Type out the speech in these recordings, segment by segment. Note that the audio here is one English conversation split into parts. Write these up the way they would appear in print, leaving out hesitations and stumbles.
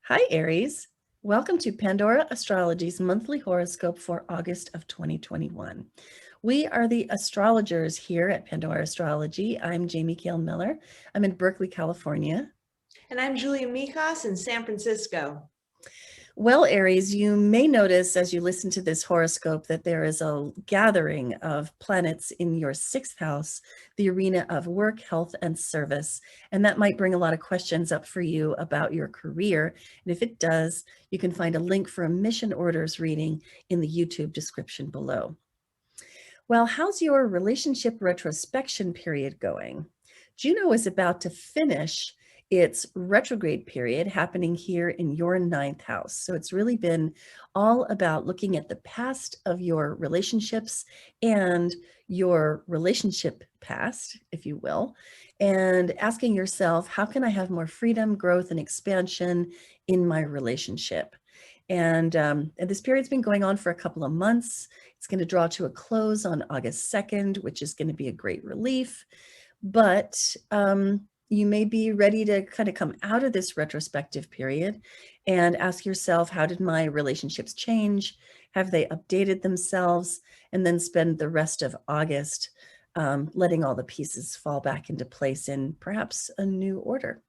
Hi, Aries. Welcome to Pandora Astrology's monthly horoscope for August of 2021. We are the astrologers here at Pandora Astrology. I'm Jamie Kale Miller. I'm in Berkeley, California. And I'm Julia Mikos in San Francisco. Well, Aries, you may notice as you listen to this horoscope that there is a gathering of planets in your sixth house, the arena of work, health, and service. And that might bring a lot of questions up for you about your career. And if it does, you can find a link for a mission orders reading in the YouTube description below. Well, how's your relationship retrospection period going? Juno is about to finish its retrograde period happening here in your ninth house. So it's really been all about looking at the past of your relationships and your relationship past, if you will, and asking yourself, how can I have more freedom, growth, and expansion in my relationship? And this period's been going on for a couple of months. It's going to draw to a close on August 2nd, which is going to be a great relief. But you may be ready to kind of come out of this retrospective period and ask yourself, how did my relationships change? Have they updated themselves? And then spend the rest of August letting all the pieces fall back into place in perhaps a new order.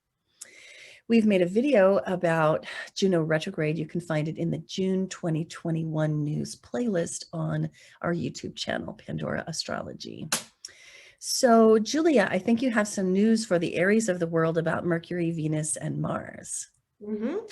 We've made a video about Juno Retrograde. You can find it in the June 2021 news playlist on our YouTube channel, Pandora Astrology. So, Julia, I think you have some news for the Aries of the world about Mercury, Venus, and Mars.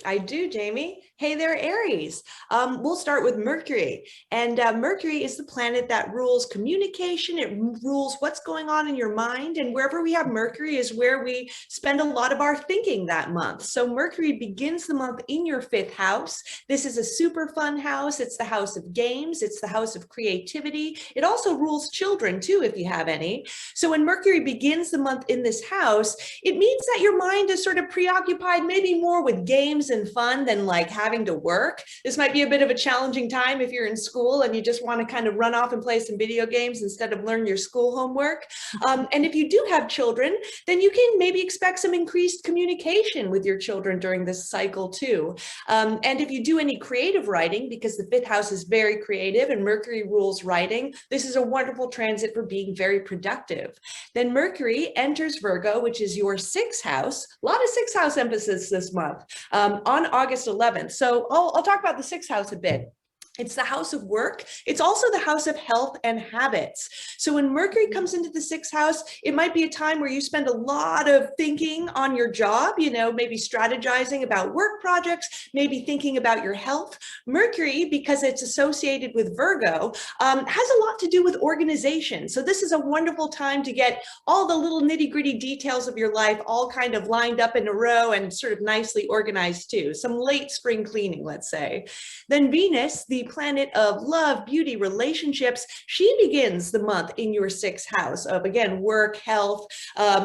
I do, Jamie. Hey there, Aries. We'll start with Mercury. And Mercury is the planet that rules communication. It rules what's going on in your mind. And wherever we have Mercury is where we spend a lot of our thinking that month. So Mercury begins the month in your fifth house. This is a super fun house. It's the house of games. It's the house of creativity. It also rules children too, if you have any. So when Mercury begins the month in this house, it means that your mind is sort of preoccupied maybe more with games and fun than like having to work. This might be a bit of a challenging time if you're in school and you just want to kind of run off and play some video games instead of learn your school homework. And if you do have children, then you can maybe expect some increased communication with your children during this cycle too. And if you do any creative writing, because the fifth house is very creative and Mercury rules writing, this is a wonderful transit for being very productive. Then Mercury enters Virgo, which is your sixth house. A lot of sixth house emphasis this month. On August 11th. So I'll talk about the sixth house a bit. It's the house of work. It's also the house of health and habits. So when Mercury comes into the sixth house, it might be a time where you spend a lot of thinking on your job, maybe strategizing about work projects, maybe thinking about your health. Mercury, because it's associated with Virgo, has a lot to do with organization. So this is a wonderful time to get all the little nitty-gritty details of your life all kind of lined up in a row and sort of nicely organized too. Some late spring cleaning, let's say. Then Venus, the planet of love, beauty, relationships, she begins the month in your sixth house of, again, work, health,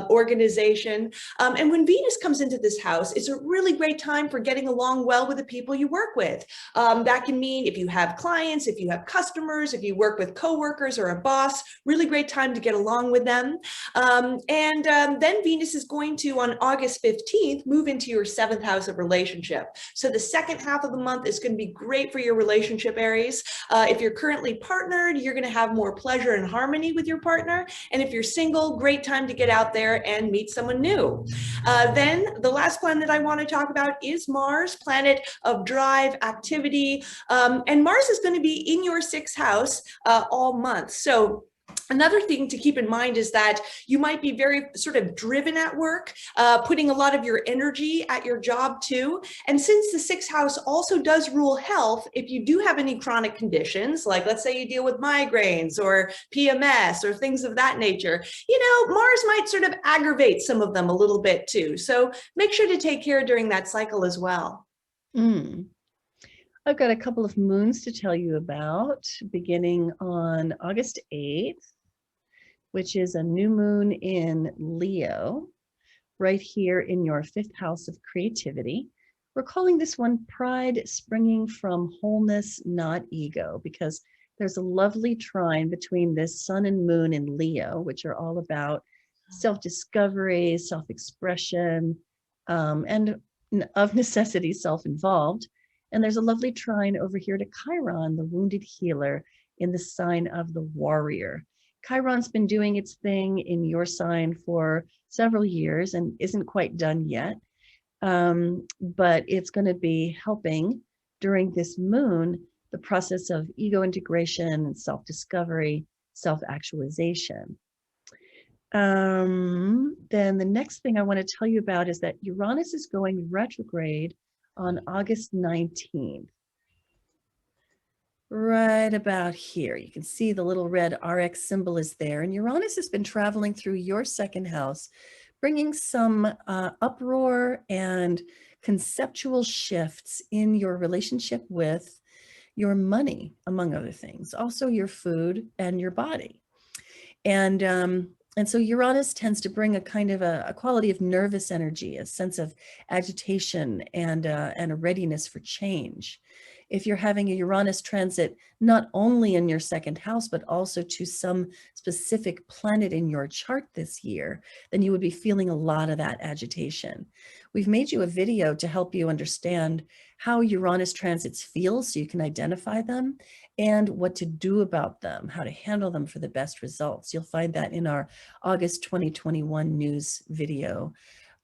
organization. And when Venus comes into this house, it's a really great time for getting along well with the people you work with. That can mean if you have clients, if you have customers, if you work with coworkers or a boss, really great time to get along with them. Then Venus is going to, on August 15th, move into your seventh house of relationship. So the second half of the month is going to be great for your relationship, Aries. If you're currently partnered, you're going to have more pleasure and harmony with your partner. And if you're single, great time to get out there and meet someone new. Then the last planet I want to talk about is Mars, planet of drive, activity. And Mars is going to be in your sixth house all month. So another thing to keep in mind is that you might be very sort of driven at work, putting a lot of your energy at your job too. And since the sixth house also does rule health, if you do have any chronic conditions, like let's say you deal with migraines or PMS or things of that nature, Mars might sort of aggravate some of them a little bit too. So make sure to take care during that cycle as well. I've got a couple of moons to tell you about, beginning on August 8th, which is a new moon in Leo, right here in your fifth house of creativity. We're calling this one Pride Springing from Wholeness, Not Ego, because there's a lovely trine between this sun and moon in Leo, which are all about self-discovery, self-expression, and of necessity self-involved. And there's a lovely trine over here to Chiron, the wounded healer, in the sign of the warrior. Chiron's been doing its thing in your sign for several years and isn't quite done yet. But it's going to be helping during this moon the process of ego integration and self-discovery, self-actualization. Then the next thing I want to tell you about is that Uranus is going retrograde on August 19th. Right about here. You can see the little red RX symbol is there. And Uranus has been traveling through your second house, bringing some uproar and conceptual shifts in your relationship with your money, among other things, also your food and your body. And so Uranus tends to bring a kind of a quality of nervous energy, a sense of agitation and a readiness for change. If you're having a Uranus transit, not only in your second house, but also to some specific planet in your chart this year, then you would be feeling a lot of that agitation. We've made you a video to help you understand how Uranus transits feel so you can identify them and what to do about them, how to handle them for the best results. You'll find that in our August 2021 news video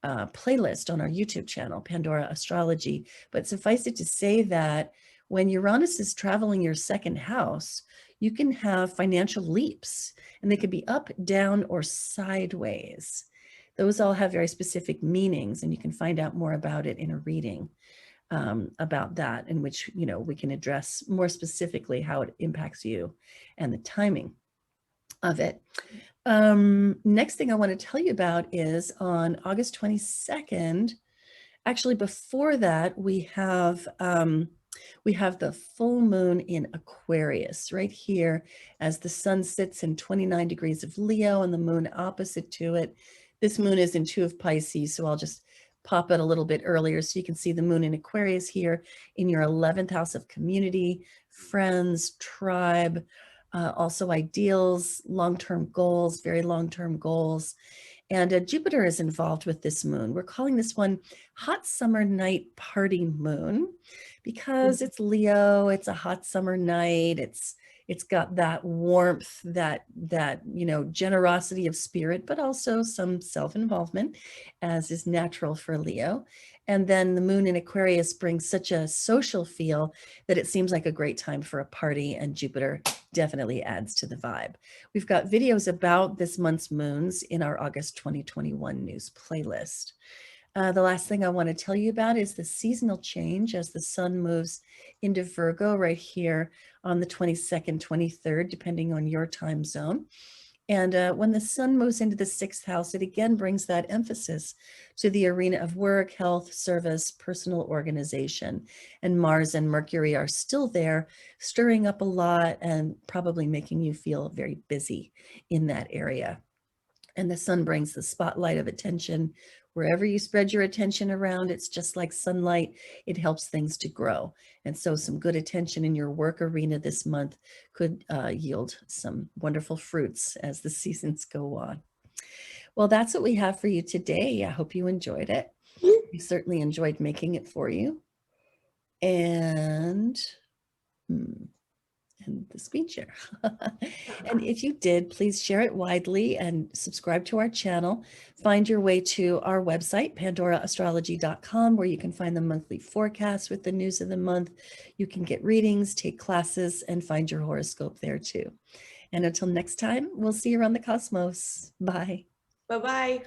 playlist on our YouTube channel, Pandora Astrology. But suffice it to say that when Uranus is traveling your second house, you can have financial leaps, and they could be up, down, or sideways. Those all have very specific meanings, and you can find out more about it in a reading about that, in which, you know, we can address more specifically how it impacts you and the timing of it. Next thing I want to tell you about is on August 22nd. Actually, before that, we have the full moon in Aquarius right here as the sun sits in 29 degrees of Leo and the moon opposite to it. This moon is in 2 of Pisces, so I'll just pop it a little bit earlier so you can see the moon in Aquarius here in your 11th house of community, friends, tribe, also ideals, long-term goals, very long-term goals. And Jupiter is involved with this moon. We're calling this one Hot Summer Night Party Moon because it's Leo, it's a hot summer night, it's got that warmth, that you know, generosity of spirit, but also some self-involvement, as is natural for Leo. And then the moon in Aquarius brings such a social feel that it seems like a great time for a party, and Jupiter definitely adds to the vibe. We've got videos about this month's moons in our August 2021 news playlist. The last thing I want to tell you about is the seasonal change as the sun moves into Virgo right here on the 22nd, 23rd, depending on your time zone. And when the sun moves into the 6th house, it again brings that emphasis to the arena of work, health, service, personal organization. And Mars and Mercury are still there, stirring up a lot and probably making you feel very busy in that area. And the sun brings the spotlight of attention. Wherever you spread your attention around, it's just like sunlight. It helps things to grow. And so some good attention in your work arena this month could yield some wonderful fruits as the seasons go on. Well, that's what we have for you today. I hope you enjoyed it. We certainly enjoyed making it for you. And the screen share. And if you did, please share it widely and subscribe to our channel. Find your way to our website, pandoraastrology.com, where you can find the monthly forecast with the news of the month. You can get readings, take classes, and find your horoscope there too. And until next time, we'll see you around the cosmos. Bye. Bye-bye.